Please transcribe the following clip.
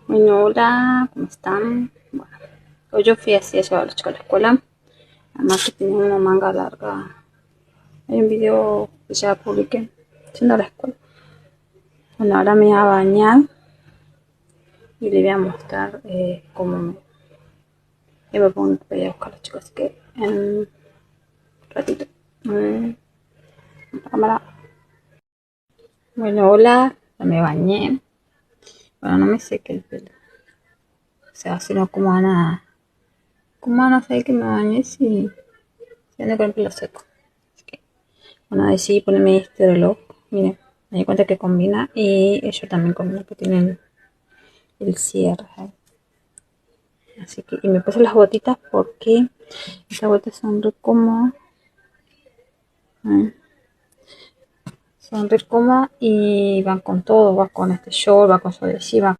Bueno, hola, ¿cómo están? Bueno, hoy yo fui así a llevar a los chicos a la escuela. Además que tenía una manga larga. Hay un video que ya publiqué yendo a la escuela. Bueno, ahora me voy a bañar y le voy a mostrar cómo me pongo para ir a buscar a los chicos. Así que en un ratito. Mm, la cámara. Bueno, hola, ya me bañé. Bueno, no me seque el pelo. O sea, sino como van a... ¿Cómo van a saber que me bañé si ando con el pelo seco? Bueno, decidí ponerme este reloj. Miren, me di cuenta que combina y ellos también combina, que tienen el cierre. ¿Eh? Así que, y me puse las botitas porque estas botas son re cómodas. ¿Eh? Son re cómodas y van con todo, va con este short, va con su adhesiva.